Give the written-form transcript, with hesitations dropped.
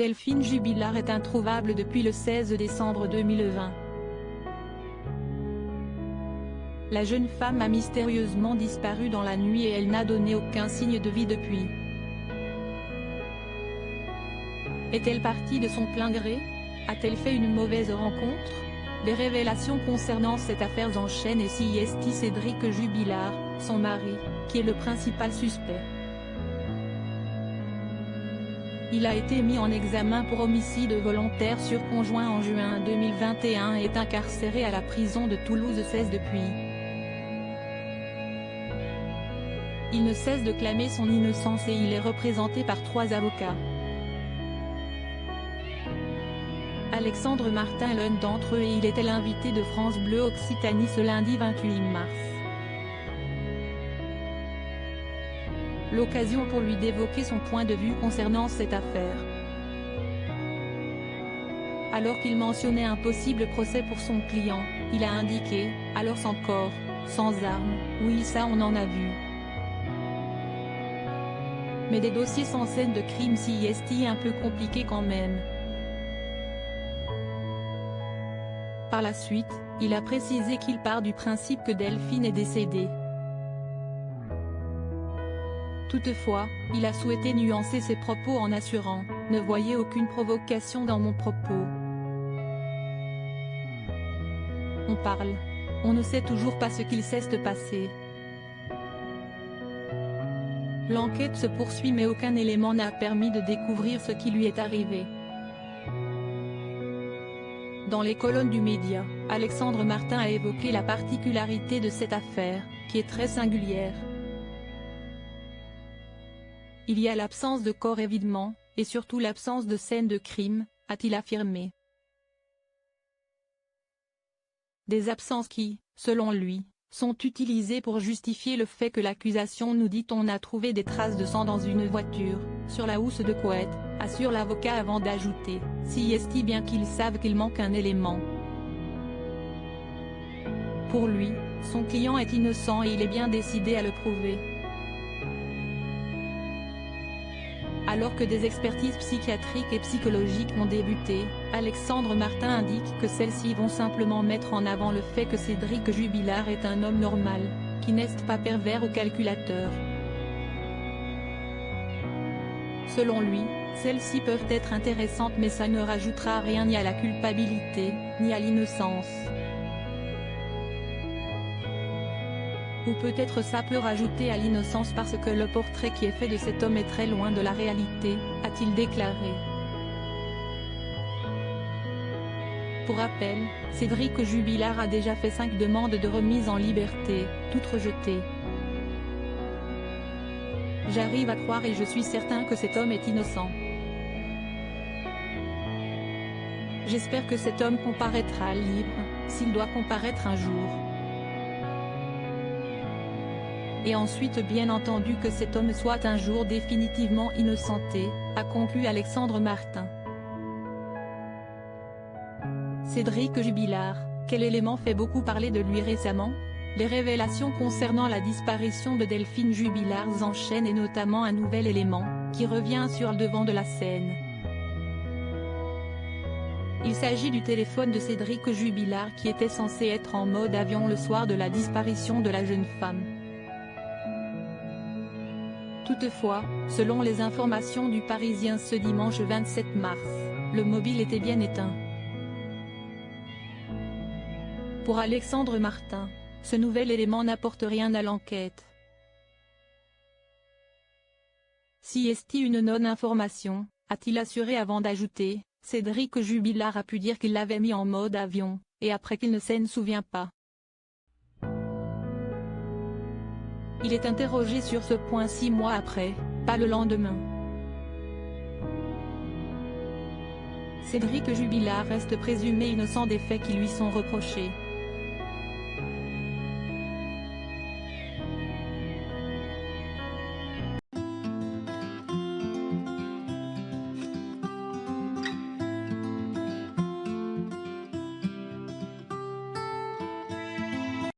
Delphine Jubilard est introuvable depuis le 16 décembre 2020. La jeune femme a mystérieusement disparu dans la nuit et elle n'a donné aucun signe de vie depuis. Est-elle partie de son plein gré? A-t-elle fait une mauvaise rencontre? Les révélations concernant cette affaire s'enchaînent et c'est Cédric Jubilard, son mari, qui est le principal suspect. Il a été mis en examen pour homicide volontaire sur conjoint en juin 2021 et est incarcéré à la prison de Toulouse 16 depuis. Il ne cesse de clamer son innocence et il est représenté par 3 avocats. Alexandre Martin est l'un d'entre eux et il était l'invité de France Bleu Occitanie ce lundi 28 mars. L'occasion pour lui d'évoquer son point de vue concernant cette affaire. Alors qu'il mentionnait un possible procès pour son client, il a indiqué « alors sans corps, sans armes, oui ça on en a vu. Mais des dossiers sans scène de crime c'est un peu compliqué quand même ». Par la suite, il a précisé qu'il part du principe que Delphine est décédée. Toutefois, il a souhaité nuancer ses propos en assurant « Ne voyez aucune provocation dans mon propos. On parle. On ne sait toujours pas ce qu'il cesse de passer. L'enquête se poursuit mais aucun élément n'a permis de découvrir ce qui lui est arrivé. » Dans les colonnes du média, Alexandre Martin a évoqué la particularité de cette affaire, qui est très singulière. Il y a l'absence de corps évidemment, et surtout l'absence de scène de crime, a-t-il affirmé. Des absences qui, selon lui, sont utilisées pour justifier le fait que l'accusation nous dit on a trouvé des traces de sang dans une voiture, sur la housse de couette, assure l'avocat avant d'ajouter, si bien qu'ils savent qu'il manque un élément. Pour lui, son client est innocent et il est bien décidé à le prouver. Alors que des expertises psychiatriques et psychologiques ont débuté, Alexandre Martin indique que celles-ci vont simplement mettre en avant le fait que Cédric Jubilard est un homme normal, qui n'est pas pervers ou calculateur. Selon lui, celles-ci peuvent être intéressantes mais ça ne rajoutera rien ni à la culpabilité, ni à l'innocence. Ou peut-être ça peut rajouter à l'innocence parce que le portrait qui est fait de cet homme est très loin de la réalité, a-t-il déclaré. Pour rappel, Cédric Jubilard a déjà fait 5 demandes de remise en liberté, toutes rejetées. J'arrive à croire et je suis certain que cet homme est innocent. J'espère que cet homme comparaîtra libre, s'il doit comparaître un jour. Et ensuite bien entendu que cet homme soit un jour définitivement innocenté, a conclu Alexandre Martin. Cédric Jubilard, quel élément fait beaucoup parler de lui récemment? Les révélations concernant la disparition de Delphine Jubilard s'enchaînent et notamment un nouvel élément, qui revient sur le devant de la scène. Il s'agit du téléphone de Cédric Jubilard qui était censé être en mode avion le soir de la disparition de la jeune femme. Toutefois, selon les informations du Parisien ce dimanche 27 mars, le mobile était bien éteint. Pour Alexandre Martin, ce nouvel élément n'apporte rien à l'enquête. Si est une non-information, a-t-il assuré avant d'ajouter, Cédric Jubilard a pu dire qu'il l'avait mis en mode avion, et après qu'il ne s'en souvient pas. Il est interrogé sur ce point 6 mois après, pas le lendemain. Cédric Jubilard reste présumé innocent des faits qui lui sont reprochés.